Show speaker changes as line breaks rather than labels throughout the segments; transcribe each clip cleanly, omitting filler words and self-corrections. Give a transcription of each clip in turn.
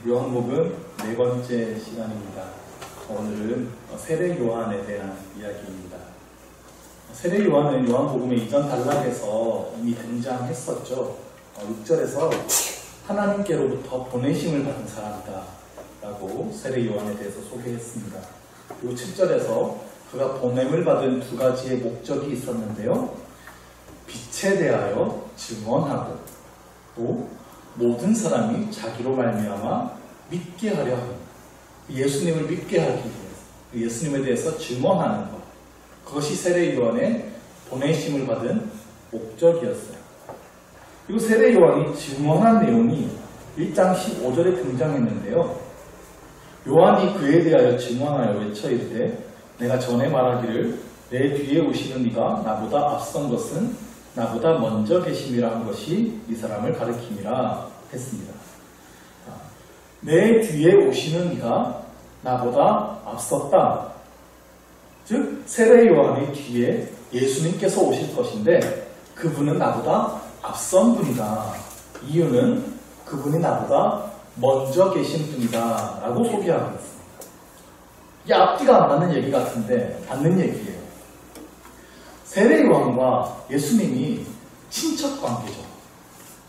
요한복음 네 번째 시간입니다. 오늘은 세례 요한에 대한 이야기입니다. 세례 요한은 요한복음의 이전 단락에서 이미 등장했었죠. 6절에서 하나님께로부터 보내심을 받은 사람이다 라고 세례 요한에 대해서 소개했습니다. 그리고 7절에서 그가 보냄을 받은 두 가지의 목적이 있었는데요. 빛에 대하여 증언하고 또 모든 사람이 자기로 말미암아 믿게 하려 하는, 예수님을 믿게 하기 위해서 예수님에 대해서 증언하는 것, 그것이 세례 요한의 보내심을 받은 목적이었어요. 그리고 세례 요한이 증언한 내용이 1장 15절에 등장했는데요. 요한이 그에 대하여 증언하여 외쳐 이르되 내가 전에 말하기를 내 뒤에 오시는 이가 나보다 앞선 것은 나보다 먼저 계심이라 한 것이 이 사람을 가리킴이라 했습니다. 내 뒤에 오시는 이가 나보다 앞섰다. 즉 세례 요한의 뒤에 예수님께서 오실 것인데 그분은 나보다 앞선 분이다. 이유는 그분이 나보다 먼저 계신 분이다 라고 소개하고 있습니다. 이게 앞뒤가 안 맞는 얘기 같은데 맞는 얘기예요. 세례 요한과 예수님이 친척 관계죠.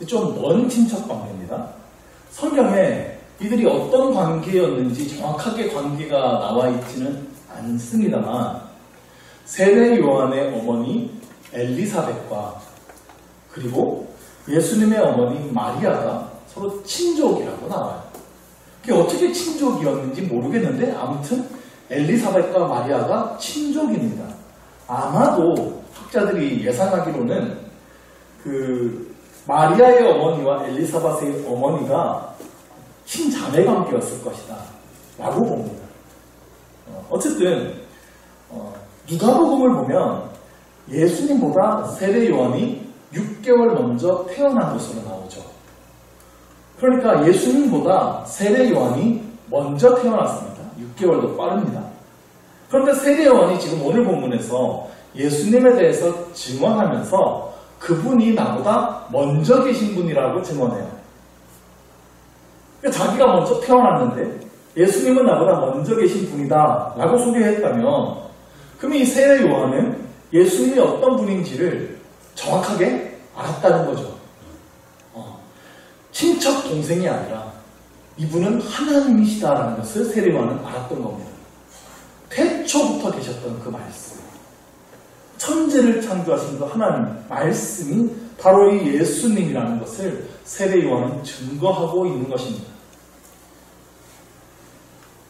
좀 먼 친척 관계입니다. 성경에 이들이 어떤 관계였는지 정확하게 관계가 나와 있지는 않습니다만 세례 요한의 어머니 엘리사벳과 그리고 예수님의 어머니 마리아가 서로 친족이라고 나와요. 그게 어떻게 친족이었는지 모르겠는데 아무튼 엘리사벳과 마리아가 친족입니다. 아마도 학자들이 예상하기로는 마리아의 어머니와 엘리사벳의 어머니가 친자매 관계였을 것이다 라고 봅니다. 어쨌든 누가복음을 보면 예수님보다 세례 요한이 6개월 먼저 태어난 것으로 나오죠. 그러니까 예수님보다 세례 요한이 먼저 태어났습니다. 6개월도 빠릅니다. 그런데 세례 요한이 지금 오늘 본문에서 예수님에 대해서 증언하면서 그분이 나보다 먼저 계신 분이라고 증언해요. 그러니까 자기가 먼저 태어났는데 예수님은 나보다 먼저 계신 분이다 라고 소개했다면 그럼 이 세례 요한은 예수님이 어떤 분인지를 정확하게 알았다는 거죠. 친척 동생이 아니라 이분은 하나님이시다라는 것을 세례 요한은 알았던 겁니다. 태초부터 계셨던 그 말씀, 천지를 창조하신 그 하나님 말씀이 바로 이 예수님이라는 것을 세례 요한은 증거하고 있는 것입니다.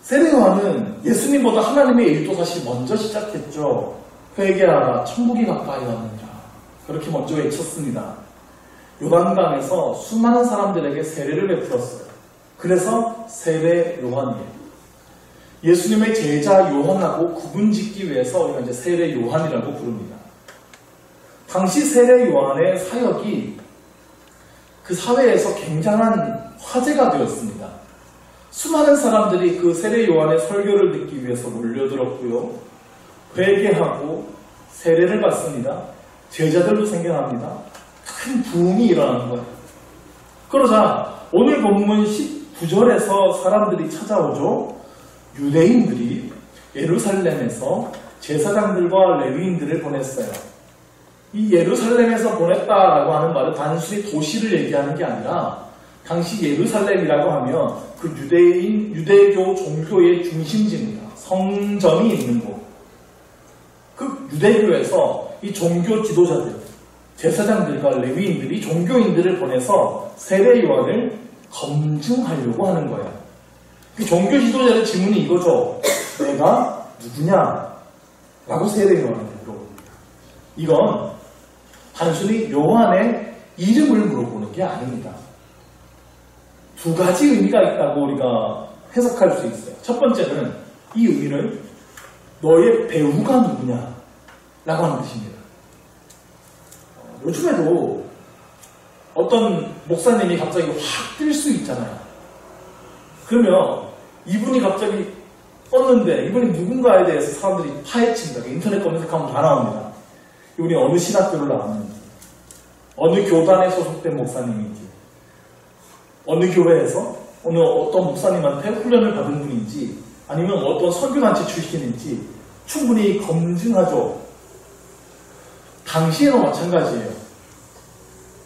세례 요한은 예수님보다 하나님의 일도 사실 먼저 시작했죠. 회개하라 천국이 가까이 왔느니라 그렇게 먼저 외쳤습니다. 요단강에서 수많은 사람들에게 세례를 베풀었어요. 그래서 세례 요한이에요. 예수님의 제자 요한하고 구분짓기 위해서 우리가 이제 세례 요한이라고 부릅니다. 당시 세례 요한의 사역이 그 사회에서 굉장한 화제가 되었습니다. 수많은 사람들이 그 세례 요한의 설교를 듣기 위해서 몰려들었고요. 회개하고 세례를 받습니다. 제자들도 생겨납니다. 큰 부흥이 일어나는 거예요. 그러자 오늘 본문 19절에서 사람들이 찾아오죠. 유대인들이 예루살렘에서 제사장들과 레위인들을 보냈어요. 이 예루살렘에서 보냈다라고 하는 말은 단순히 도시를 얘기하는 게 아니라 당시 예루살렘이라고 하면 그 유대교 종교의 중심지입니다. 성전이 있는 곳. 그 유대교에서 이 종교 지도자들, 제사장들과 레위인들이 종교인들을 보내서 세례 요한을 검증하려고 하는 거예요. 그 종교 지도자의 질문이 이거죠. 내가 누구냐? 라고 세례 요한을 물어봅니다. 이건 단순히 요한의 이름을 물어보는 게 아닙니다. 두 가지 의미가 있다고 우리가 해석할 수 있어요. 첫 번째는 이 의미는 너의 배우가 누구냐? 라고 하는 뜻입니다. 요즘에도 어떤 목사님이 갑자기 확 뜰 수 있잖아요. 그러면 이분이 갑자기 떴는데 이분이 누군가에 대해서 사람들이 파헤친다. 인터넷 검색하면 다 나옵니다. 이분이 어느 신학교를 나왔는지, 어느 교단에 소속된 목사님인지, 어느 교회에서 어느 어떤 목사님한테 훈련을 받은 분인지 아니면 어떤 선교단체 출신인지 충분히 검증하죠. 당시에도 마찬가지예요.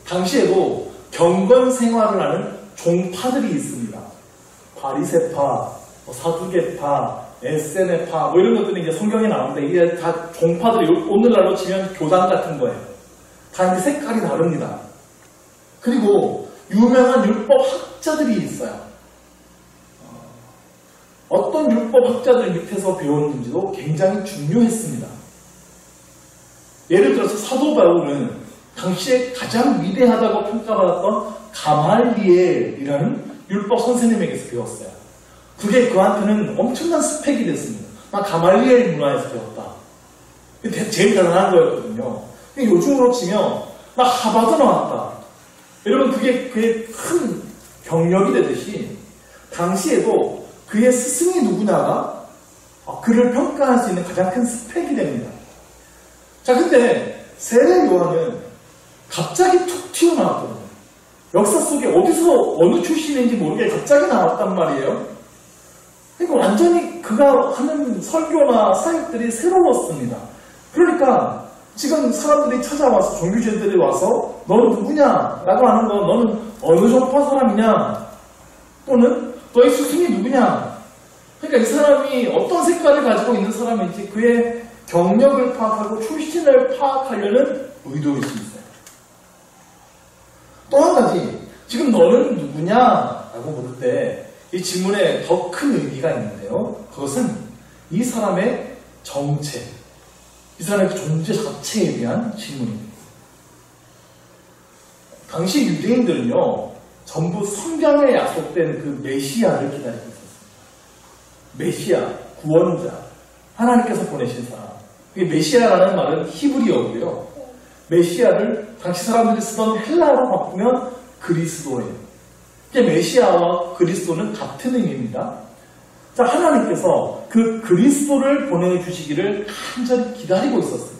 당시에도 경건 생활을 하는 종파들이 있습니다. 바리새파, 사두개파, 에세네파 이런 것들이 이제 성경에 나오는데 이게 다 종파들이 오늘날로 치면 교단 같은 거예요. 다 이제 색깔이 다릅니다. 그리고 유명한 율법 학자들이 있어요. 어떤 율법 학자들 밑에서 배웠는지도 굉장히 중요했습니다. 예를 들어서 사도 바울은 당시에 가장 위대하다고 평가받았던 가말리엘이라는 율법 선생님에게서 배웠어요. 그게 그한테는 엄청난 스펙이 됐습니다. 나 가말리엘 문화에서 배웠다. 제일 대단한 거였거든요. 요즘으로 치면 나 하버드 나왔다. 여러분 그게 큰 경력이 되듯이 당시에도 그의 스승이 누구냐가 그를 평가할 수 있는 가장 큰 스펙이 됩니다. 자, 근데 세례 요한은 갑자기 툭 튀어나왔거든요. 역사 속에 어디서 어느 출신인지 모르게 갑자기 나왔단 말이에요. 그러니까 완전히 그가 하는 설교나 사역들이 새로웠습니다. 그러니까 지금 사람들이 찾아와서 종교제들이 와서 너는 누구냐? 라고 하는 거 너는 어느 종파 사람이냐? 또는 너의 스승이 누구냐? 그러니까 이 사람이 어떤 색깔을 가지고 있는 사람인지 그의 경력을 파악하고 출신을 파악하려는 의도일 수 있어요. 또 한 가지, 지금 너는 누구냐? 라고 물을 때 이 질문에 더 큰 의미가 있는데요. 그것은 이 사람의 정체, 이 사람의 존재 자체에 대한 질문입니다. 당시 유대인들은요, 전부 성경에 약속된 그 메시아를 기다리고 있었습니다. 메시아, 구원자, 하나님께서 보내신 사람. 메시아라는 말은 히브리어고요. 메시아를 당시 사람들이 쓰던 헬라어로 바꾸면 그리스도예요. 메시아와 그리스도는 같은 의미입니다. 자, 하나님께서 그 그리스도를 보내주시기를 간절히 기다리고 있었습니다.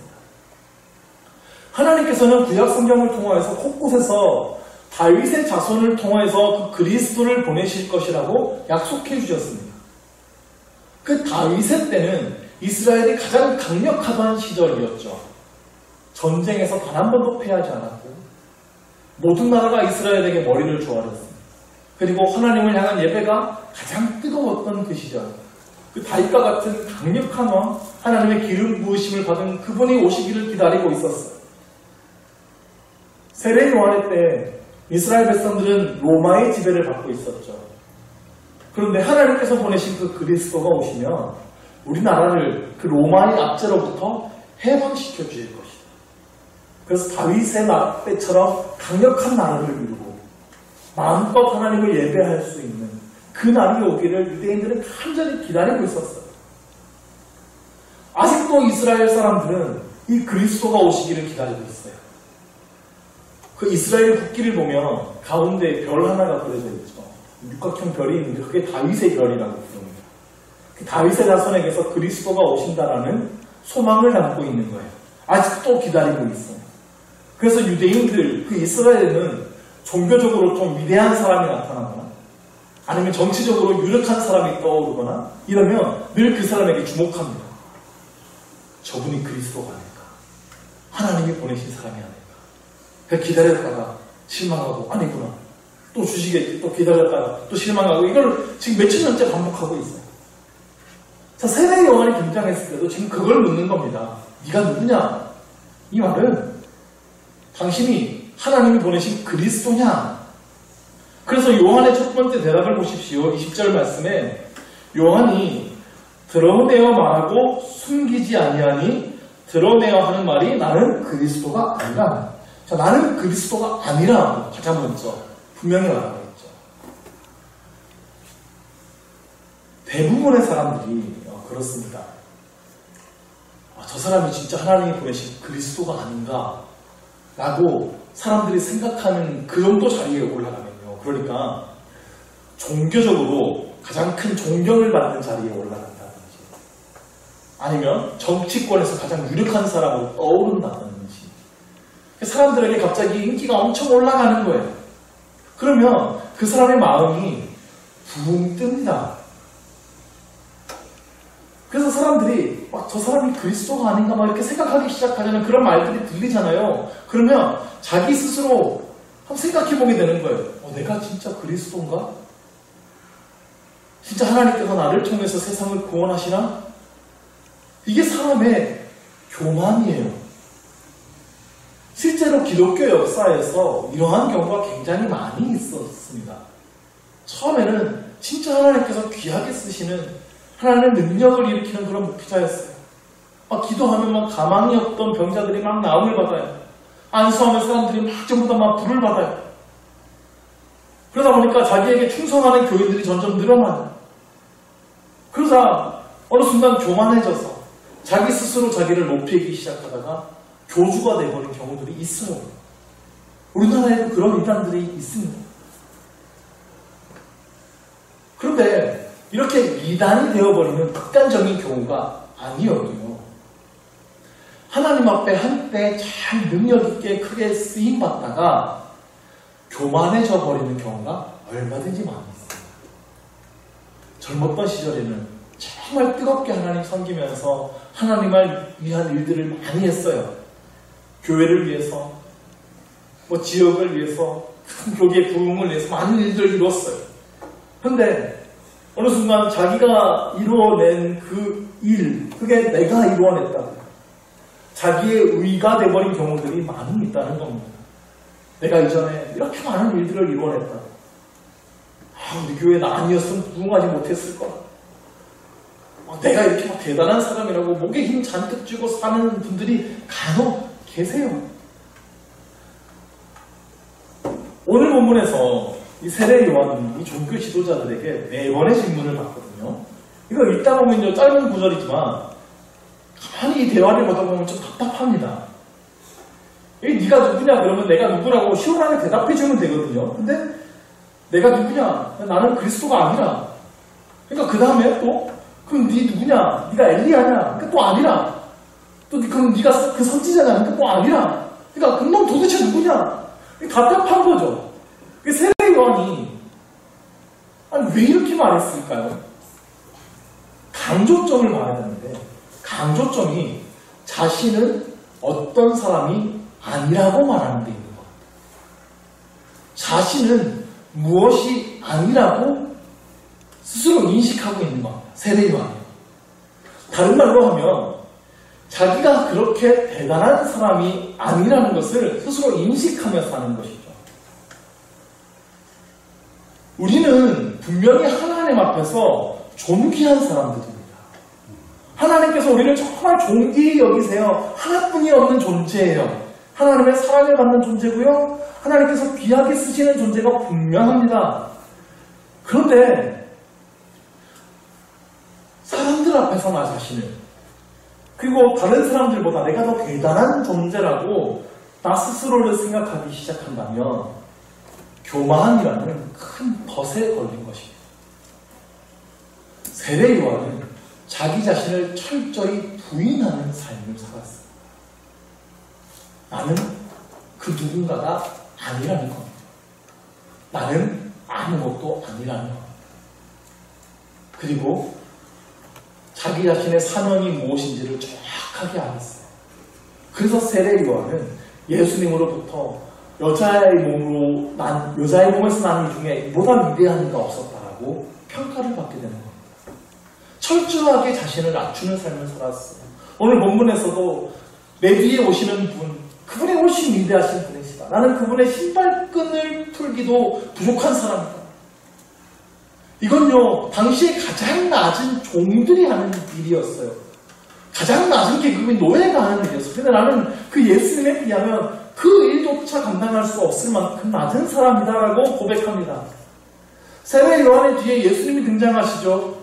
하나님께서는 구약 성경을 통하여서 곳곳에서 다윗의 자손을 통해서 그 그리스도를 보내실 것이라고 약속해 주셨습니다. 그 다윗의 때는 이스라엘이 가장 강력하던 시절이었죠. 전쟁에서 단 한 번도 패하지 않았고 모든 나라가 이스라엘에게 머리를 조아렸습니다. 그리고 하나님을 향한 예배가 가장 뜨거웠던 그 시절, 그 다윗과 같은 강력한 왕, 하나님의 기름 부으심을 받은 그분이 오시기를 기다리고 있었어요. 세례 요한의 때 이스라엘 백성들은 로마의 지배를 받고 있었죠. 그런데 하나님께서 보내신 그 그리스도가 오시면 우리나라를 그 로마의 압제로부터 해방시켜 주실 것이다. 그래서 다윗의 나라 때처럼 강력한 나라를 이루고 마음껏 하나님을 예배할 수 있는 그 날이 오기를 유대인들은 간절히 기다리고 있었어요. 아직도 이스라엘 사람들은 이 그리스도가 오시기를 기다리고 있어요. 그 이스라엘 국기를 보면 가운데 별 하나가 그려져 있죠. 육각형 별이 있는데 그게 다윗의 별이라고 부릅니다. 그 다윗의 자손에게서 그리스도가 오신다라는 소망을 담고 있는 거예요. 아직도 기다리고 있어요. 그래서 유대인들, 그 이스라엘에는 종교적으로 좀 위대한 사람이 나타나거나 아니면 정치적으로 유력한 사람이 떠오르거나 이러면 늘 그 사람에게 주목합니다. 저분이 그리스도가 아닐까? 하나님이 보내신 사람이 아닐까? 기다렸다가 실망하고 아니구나. 또 주시겠지. 또 기다렸다가 또 실망하고 이걸 지금 며칠 년째 반복하고 있어요. 자, 세례 요한이 등장했을 때도 지금 그걸 묻는 겁니다. 네가 누구냐? 이 말은 당신이 하나님이 보내신 그리스도냐? 그래서 요한의 첫 번째 대답을 보십시오. 20절 말씀에 요한이 드러내어 말하고 숨기지 아니하니 드러내어 하는 말이 나는 그리스도가 아니라. 자, 나는 그리스도가 아니라 가장 먼저 분명히 말하고 있죠. 대부분의 사람들이 그렇습니다. 저 사람이 진짜 하나님이 보내신 그리스도가 아닌가 라고 사람들이 생각하는 그 정도 자리에 올라가면요. 그러니까 종교적으로 가장 큰 존경을 받는 자리에 올라간다든지 아니면 정치권에서 가장 유력한 사람으로 떠오른다든지 사람들에게 갑자기 인기가 엄청 올라가는 거예요. 그러면 그 사람의 마음이 붕 뜹니다. 그래서 사람들이 저 사람이 그리스도가 아닌가 막 이렇게 생각하기 시작하잖아요. 그런 말들이 들리잖아요. 그러면 자기 스스로 한번 생각해보게 되는 거예요. 내가 진짜 그리스도인가? 진짜 하나님께서 나를 통해서 세상을 구원하시나? 이게 사람의 교만이에요. 실제로 기독교 역사에서 이러한 경우가 굉장히 많이 있었습니다. 처음에는 진짜 하나님께서 귀하게 쓰시는 하나님의 능력을 일으키는 그런 목회자였어요. 기도하면 막 가망이 없던 병자들이 막 나음을 받아요. 안수하면 사람들이 막 전부 다 막 불을 받아요. 그러다 보니까 자기에게 충성하는 교인들이 점점 늘어나요. 그러다 어느 순간 교만해져서 자기 스스로 자기를 높이기 시작하다가 교주가 되어버린 경우들이 있어요. 우리나라에도 그런 인간들이 있습니다. 그런데 이렇게 이단이 되어버리는 극단적인 경우가 아니어도요. 하나님 앞에 한때 잘 능력 있게 크게 쓰임받다가 교만해져 버리는 경우가 얼마든지 많이 있습니다. 젊었던 시절에는 정말 뜨겁게 하나님 섬기면서 하나님을 위한 일들을 많이 했어요. 교회를 위해서, 지역을 위해서, 큰 교계의 부흥을 위해서 많은 일들을 이루었어요. 그런데 어느 순간 자기가 이루어낸 그 일, 그게 내가 이루어냈다고 자기의 의가 돼버린 경우들이 많이 있다는 겁니다. 내가 이전에 이렇게 많은 일들을 이루어냈다고. 우리 교회 나 아니었으면 부흥하지 못했을 거야. 내가 이렇게 막 대단한 사람이라고 목에 힘 잔뜩 쥐고 사는 분들이 간혹 계세요. 오늘 본문에서 이 세례 요한이 이 종교 지도자들에게 4번의 질문을 받거든요. 이거 읽다 보면 짧은 구절이지만 가만히 이 대화를 보다 보면 좀 답답합니다. 네가 누구냐 그러면 내가 누구라고 시원하게 대답해주면 되거든요. 근데 내가 누구냐? 나는 그리스도가 아니라. 그러니까 그 다음에 또 그럼 네 누구냐? 네가 엘리야냐? 그러니까 또 아니라. 또 그럼 네가 그 선지자냐? 그러니까 또 아니라. 그러니까 그럼 넌 도대체 누구냐? 답답한 거죠. 세례 요한이 왜 이렇게 말했을까요? 강조점을 봐야 되는데 강조점이 자신은 어떤 사람이 아니라고 말하는 데 있는 것 같아요. 자신은 무엇이 아니라고 스스로 인식하고 있는 것 같아요. 세례 요한이. 다른 말로 하면 자기가 그렇게 대단한 사람이 아니라는 것을 스스로 인식하며 사는 것이죠. 우리는 분명히 하나님 앞에서 존귀한 사람들입니다. 하나님께서 우리를 정말 존귀히 여기세요. 하나뿐이 없는 존재예요. 하나님의 사랑을 받는 존재고요. 하나님께서 귀하게 쓰시는 존재가 분명합니다. 그런데 사람들 앞에서 나 자신을 그리고 다른 사람들보다 내가 더 대단한 존재라고 나 스스로를 생각하기 시작한다면 교만이라는 큰 덫에 걸린 것입니다. 세례 요한은 자기 자신을 철저히 부인하는 삶을 살았어요. 나는 그 누군가가 아니라는 겁니다. 나는 아무것도 아니라는 겁니다. 그리고 자기 자신의 사명이 무엇인지를 정확하게 알았어요. 그래서 세례 요한은 예수님으로부터 여자의 몸에서 난 이 중에 보다 위대한 이가 없었다라고 평가를 받게 되는 겁니다. 철저하게 자신을 낮추는 삶을 살았어요. 오늘 본문에서도 내 뒤에 오시는 분, 그분이 훨씬 위대하신 분이시다. 나는 그분의 신발끈을 풀기도 부족한 사람이다. 이건요, 당시에 가장 낮은 종들이 하는 일이었어요. 가장 낮은 계급인 노예가 하는 일이었어요. 근데 나는 그 예수님에 비하면 그 일조차 감당할 수 없을 만큼 낮은 사람이다라고 고백합니다. 세례 요한의 뒤에 예수님이 등장하시죠.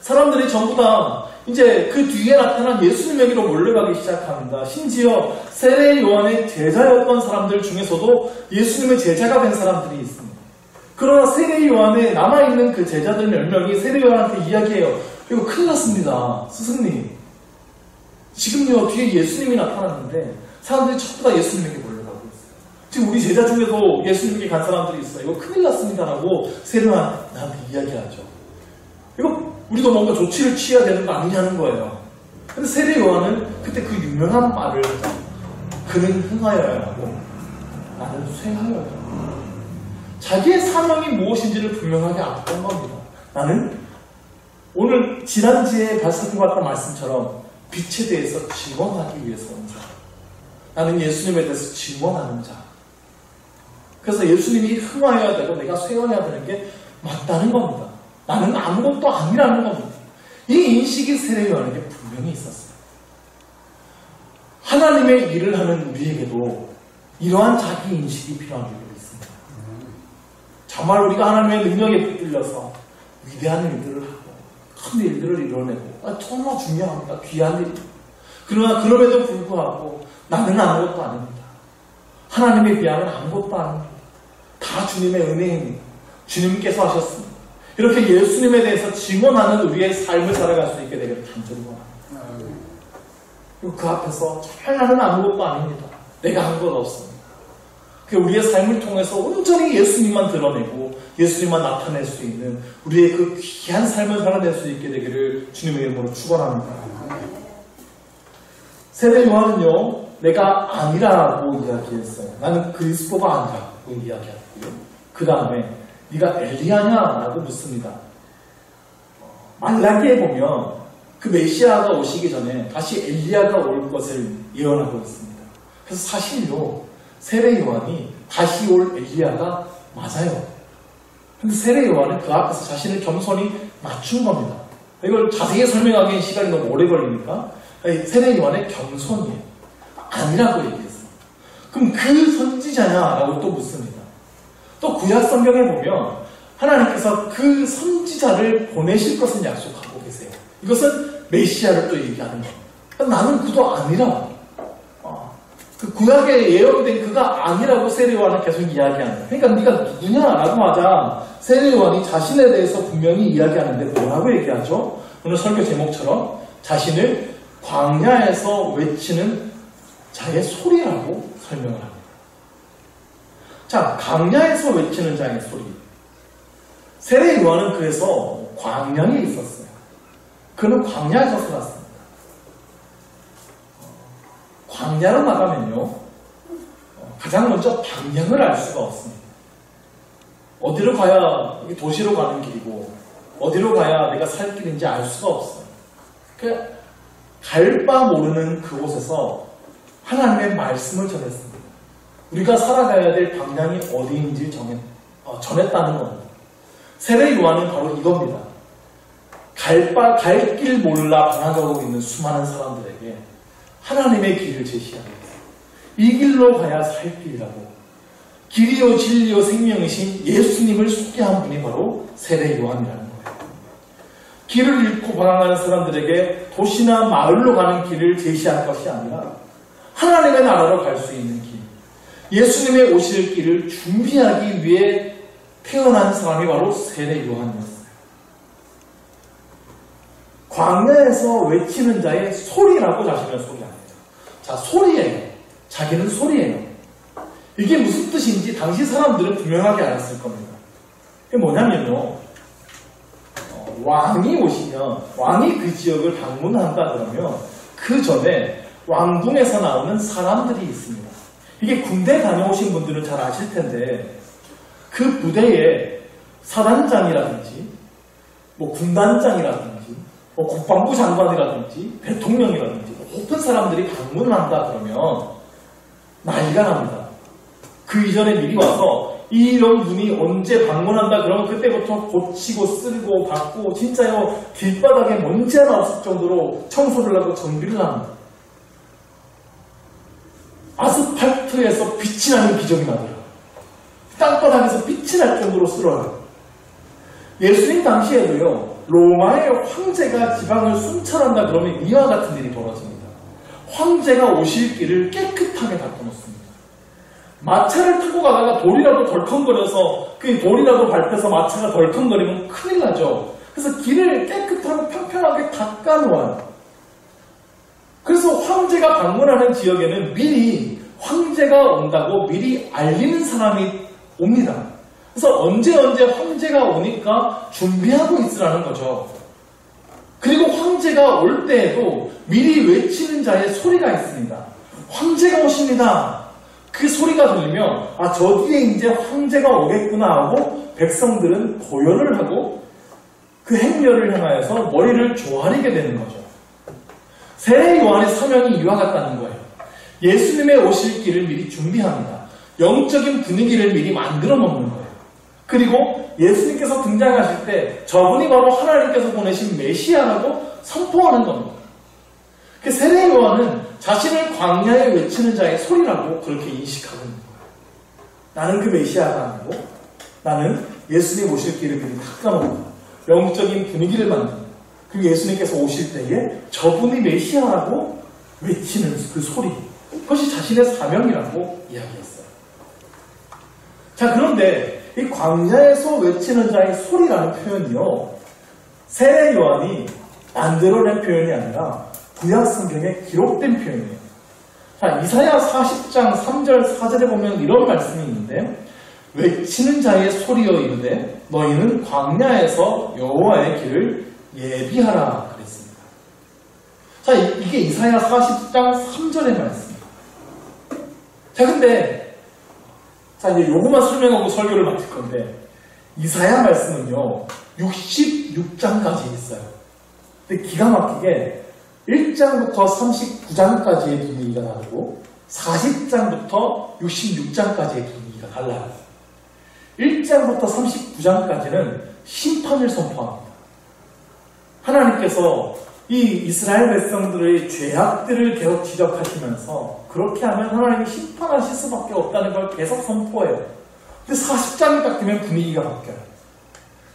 사람들이 전부 다 이제 그 뒤에 나타난 예수님에게로 몰려가기 시작합니다. 심지어 세례 요한의 제자였던 사람들 중에서도 예수님의 제자가 된 사람들이 있습니다. 그러나 세례 요한에 남아있는 그 제자들 몇 명이 세례 요한한테 이야기해요. 이거 큰일 났습니다. 스승님. 지금요 뒤에 예수님이 나타났는데 사람들이 전부 다 예수님에게 몰려가고 있어요. 지금 우리 제자 중에도 예수님께 간 사람들이 있어요. 이거 큰일 났습니다라고 세례요한한테 이야기하죠. 이거 우리도 뭔가 조치를 취해야 되는 거 아니냐는 거예요. 근데 세례요한은 그때 그 유명한 말을 하죠. 그는 흥하여야 하고 나는 쇠하여야 하고. 자기의 사명이 무엇인지를 분명하게 알았던 겁니다. 나는 오늘 지난주에 발설해봤던 말씀처럼 빛에 대해서 증언하기 위해서 온 자. 나는 예수님에 대해서 증언하는 자. 그래서 예수님이 흥하여야 되고 내가 쇠하여야 되는 게 맞다는 겁니다. 나는 아무것도 아니라는 겁니다. 이 인식이 세례요한에게 분명히 있었어요. 하나님의 일을 하는 우리에게도 이러한 자기 인식이 필요한 일이 있습니다. 정말 우리가 하나님의 능력에 붙들려서 위대한 일들을 하고 큰 일들을 이뤄내고 정말 중요합니다. 귀한 일. 그러나 그럼에도 불구하고 나는 아무것도 아닙니다. 하나님에 비하면 아무것도 아닙니다. 다 주님의 은혜입니다. 주님께서 하셨습니다. 이렇게 예수님에 대해서 증언하는 우리의 삶을 살아갈 수 있게 되기를 간절히 원합니다. 그리고 그 앞에서 정말 나는 아무것도 아닙니다. 내가 한 것 없습니다. 우리의 삶을 통해서 온전히 예수님만 드러내고 예수님만 나타낼 수 있는 우리의 그 귀한 삶을 살아낼 수 있게 되기를 주님의 이름으로 축원합니다. 세례 요한은요, 내가 아니라고 이야기했어요. 나는 그리스도가 아니라고 이야기했고요. 그 다음에 네가 엘리야냐라고 묻습니다. 말라기에 보면 그 메시아가 오시기 전에 다시 엘리야가 올 것을 예언하고 있습니다. 그래서 사실요, 세례 요한이 다시 올 엘리야가 맞아요. 근데 세례 요한은 그 앞에서 자신을 겸손히 맞춘 겁니다. 이걸 자세히 설명하기엔 시간이 너무 오래 걸리니까 세례 요한의 겸손이에요. 아니라고 얘기했어요. 그럼 그 선지자냐라고 또 묻습니다. 또 구약 성경에 보면 하나님께서 그 선지자를 보내실 것을 약속하고 계세요. 이것은 메시아를 또 얘기하는 거예요. 나는 그도 아니라 그 구약에 예언된 그가 아니라고 세례 요한은 계속 이야기하는 거예요. 그러니까 네가 누구냐라고 하자 세례 요한이 자신에 대해서 분명히 이야기하는데 뭐라고 얘기하죠? 오늘 설교 제목처럼 자신을 광야에서 외치는 자의 소리라고 설명을 합니다. 자, 광야에서 외치는 자의 소리. 세례 요한은 그래서 광야에 있었어요. 그는 광야에서 살았습니다. 광야로 나가면요, 가장 먼저 방향을 알 수가 없습니다. 어디로 가야 도시로 가는 길이고 어디로 가야 내가 살 길인지 알 수가 없어요. 갈 바 모르는 그곳에서 하나님의 말씀을 전했습니다. 우리가 살아가야 될 방향이 어디인지 전했다는 겁니다. 세례 요한은 바로 이겁니다. 갈 길 몰라 방황하고 있는 수많은 사람들에게 하나님의 길을 제시합니다. 이 길로 가야 살 길이라고. 길이요 진리요 생명이신 예수님을 소개한 분이 바로 세례 요한이라는 거예요. 길을 잃고 방황하는 사람들에게 도시나 마을로 가는 길을 제시한 것이 아니라 하나님의 나라로 갈 수 있는 길, 예수님의 오실 길을 준비하기 위해 태어난 사람이 바로 세례 요한이었어요. 광야에서 외치는 자의 소리라고 자신을 소개합니다. 자, 소리예요. 자기는 소리예요. 이게 무슨 뜻인지 당시 사람들은 분명하게 알았을 겁니다. 그게 뭐냐면요, 왕이 오시면, 왕이 그 지역을 방문한다 그러면 그 전에 왕궁에서 나오는 사람들이 있습니다. 이게 군대 다녀오신 분들은 잘 아실 텐데 그 부대에 사단장이라든지 군단장이라든지 국방부 장관이라든지 대통령이라든지 높은 사람들이 방문을 한다 그러면 난리가 납니다. 그 이전에 미리 와서 이런 분이 언제 방문한다 그러면 그때부터 고치고 쓸고 받고 진짜요, 길바닥에 먼지 하나 없을 정도로 청소를 하고 정비를 합니다. 아스팔트에서 빛이 나는 기적이 나더라고요. 땅바닥에서 빛이 날 정도로 쓸어요. 예수님 당시에도요, 로마의 황제가 지방을 순찰한다 그러면 이와 같은 일이 벌어집니다. 황제가 오실 길을 깨끗하게 닦아놓습니다. 마차를 타고 가다가 돌이라도 덜컹거려서 그 돌이라도 밟혀서 마차가 덜컹거리면 큰일 나죠. 그래서 길을 깨끗하고 평평하게 닦아놓아요. 그래서 황제가 방문하는 지역에는 미리 황제가 온다고 미리 알리는 사람이 옵니다. 그래서 언제 황제가 오니까 준비하고 있으라는 거죠. 그리고 황제가 올 때에도 미리 외치는 자의 소리가 있습니다. 황제가 오십니다. 그 소리가 들리면 저 뒤에 이제 황제가 오겠구나 하고 백성들은 고요를 하고 그 행렬을 향하여서 머리를 조아리게 되는 거죠. 세례 요한의 사명이 이와 같다는 거예요. 예수님의 오실 길을 미리 준비합니다. 영적인 분위기를 미리 만들어 놓는 거예요. 그리고 예수님께서 등장하실 때 저분이 바로 하나님께서 보내신 메시아라고 선포하는 겁니다. 그 세례 요한은 자신을 광야에 외치는 자의 소리라고 그렇게 인식하고 있는 거예요. 나는 그 메시아가 아니고 나는 예수님 오실 길을 미리 닦아놓고 영적인 분위기를 만듭니다. 그리고 예수님께서 오실 때에 저분이 메시아라고 외치는 그 소리, 그것이 자신의 사명이라고 이야기했어요. 자, 그런데 이 광야에서 외치는 자의 소리라는 표현이요, 세례 요한이 만들어낸 표현이 아니라 구약 성경에 기록된 표현이에요. 자, 이사야 40장 3절 4절에 보면 이런 말씀이 있는데, 외치는 자의 소리여 이르되 너희는 광야에서 여호와의 길을 예비하라 그랬습니다. 자, 이게 이사야 40장 3절의 말씀입니다. 자, 근데 이제 요거만 설명하고 설교를 마칠 건데, 이사야 말씀은요 66장까지 있어요. 근데 기가 막히게 1장부터 39장까지의 분위기가 다르고 40장부터 66장까지의 분위기가 달라요. 1장부터 39장까지는 심판을 선포합니다. 하나님께서 이 이스라엘 백성들의 죄악들을 계속 지적하시면서 그렇게 하면 하나님이 심판하실 수밖에 없다는 걸 계속 선포해요. 근데 40장이 딱 되면 분위기가 바뀌어요.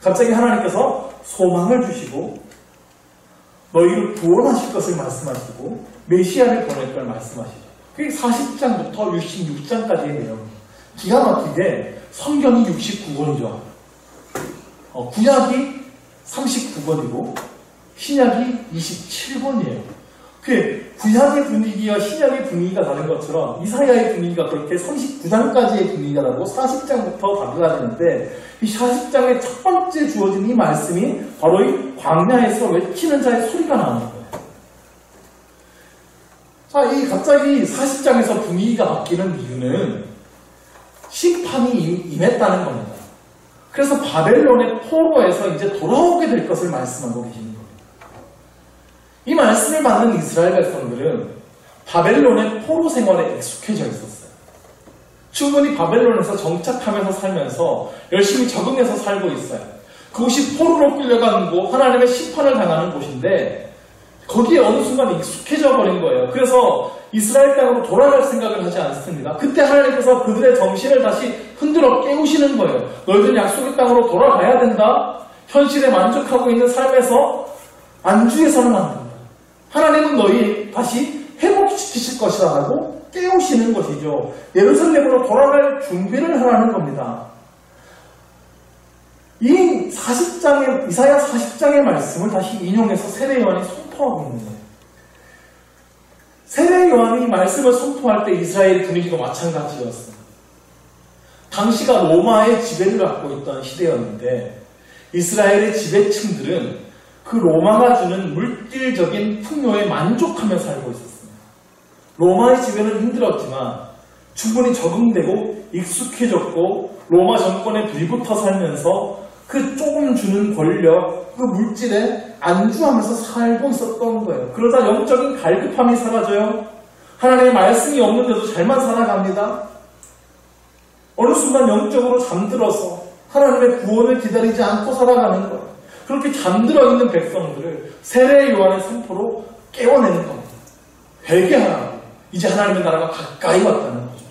갑자기 하나님께서 소망을 주시고 너희를 구원하실 것을 말씀하시고 메시아를 보낼 걸 말씀하시죠. 그게 40장부터 66장까지의 내용입니다. 기가 막히게 성경이 69권이죠. 구약이 39권이고 신약이 27권이에요. 그 구약의 분위기와 신약의 분위기가 다른 것처럼 이사야의 분위기가 그렇게 39장까지의 분위기가 다르고 40장부터 다르가 되는데, 이 40장의 첫 번째 주어진 이 말씀이 바로 이 광야에서 외치는 자의 소리가 나오는 거예요. 자, 이 갑자기 40장에서 분위기가 바뀌는 이유는 심판이 임했다는 겁니다. 그래서 바벨론의 포로에서 이제 돌아오게 될 것을 말씀하고 계시는 겁니다. 이 말씀을 받는 이스라엘 백성들은 바벨론의 포로 생활에 익숙해져 있었어요. 충분히 바벨론에서 정착하면서 살면서 열심히 적응해서 살고 있어요. 그곳이 포로로 끌려가는 곳, 하나님의 심판을 당하는 곳인데 거기에 어느 순간 익숙해져 버린 거예요. 그래서 이스라엘 땅으로 돌아갈 생각을 하지 않습니다. 그때 하나님께서 그들의 정신을 다시 흔들어 깨우시는 거예요. 너희들 약속의 땅으로 돌아가야 된다. 현실에 만족하고 있는 삶에서 안주해서는 안 된다. 하나님은 너희 다시 회복시키실 것이다 라고 깨우시는 것이죠. 예루살렘으로 돌아갈 준비를 하라는 겁니다. 이 40장의, 이사야 40장의 말씀을 다시 인용해서 세례 요한이 선포하고 있는 거예요. 세례 요한이 말씀을 선포할 때 이스라엘 분위기가 마찬가지였습니다. 당시가 로마의 지배를 갖고 있던 시대였는데 이스라엘의 지배층들은 그 로마가 주는 물질적인 풍요에 만족하며 살고 있었습니다. 로마의 지배는 힘들었지만 충분히 적응되고 익숙해졌고 로마 정권에 불붙어 살면서 그 조금 주는 권력, 그 물질에 안주하면서 살고 있었던 거예요. 그러다 영적인 갈급함이 사라져요. 하나님의 말씀이 없는데도 잘만 살아갑니다. 어느 순간 영적으로 잠들어서 하나님의 구원을 기다리지 않고 살아가는 거예요. 그렇게 잠들어 있는 백성들을 세례 요한의 선포로 깨워내는 겁니다. 회개하라고. 이제 하나님의 나라가 가까이 왔다는 거죠.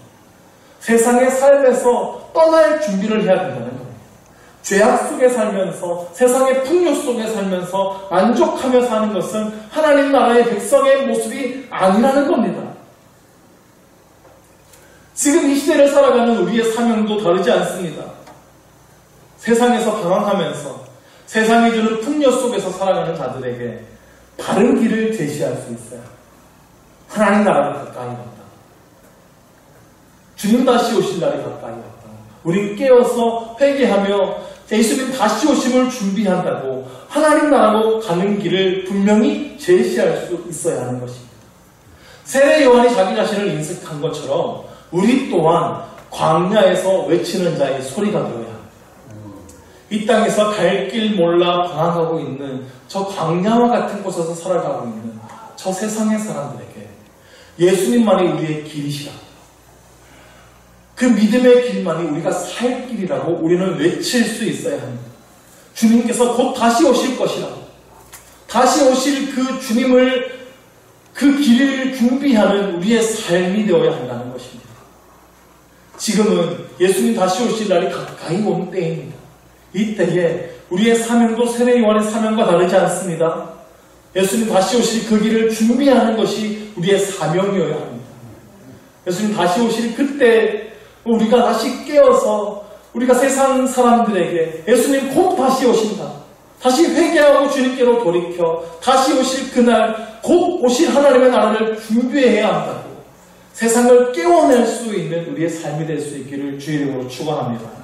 세상의 삶에서 떠날 준비를 해야 된다는 겁니다. 죄악 속에 살면서 세상의 풍요 속에 살면서 만족하며 사는 것은 하나님 나라의 백성의 모습이 아니라는 겁니다. 지금 이 시대를 살아가는 우리의 사명도 다르지 않습니다. 세상에서 방황하면서 세상이 주는 풍요 속에서 살아가는 자들에게 바른 길을 제시할 수 있어요. 하나님 나라가 가까이 왔다. 주님 다시 오실 날이 가까이 왔다. 우리 깨어서 회개하며 예수님 다시 오심을 준비한다고 하나님 나라로 가는 길을 분명히 제시할 수 있어야 하는 것입니다. 세례 요한이 자기 자신을 인식한 것처럼 우리 또한 광야에서 외치는 자의 소리가 되어야 합니다. 이 땅에서 갈 길 몰라 방황하고 있는 저 광야와 같은 곳에서 살아가고 있는 저 세상의 사람들에게 예수님만이 우리의 길이시라. 그 믿음의 길만이 우리가 살 길이라고 우리는 외칠 수 있어야 합니다. 주님께서 곧 다시 오실 것이라. 다시 오실 그 주님을 그 길을 준비하는 우리의 삶이 되어야 한다는 것입니다. 지금은 예수님 다시 오실 날이 가까이 온 때입니다. 이때에 우리의 사명도 세례 요한의 사명과 다르지 않습니다. 예수님 다시 오실 그 길을 준비하는 것이 우리의 사명이어야 합니다. 예수님 다시 오실 그때 우리가 다시 깨어서 우리가 세상 사람들에게 예수님 곧 다시 오신다. 다시 회개하고 주님께로 돌이켜 다시 오실 그날 곧 오실 하나님의 나라를 준비해야 한다고 세상을 깨워낼 수 있는 우리의 삶이 될 수 있기를 주의 이름으로 축원합니다.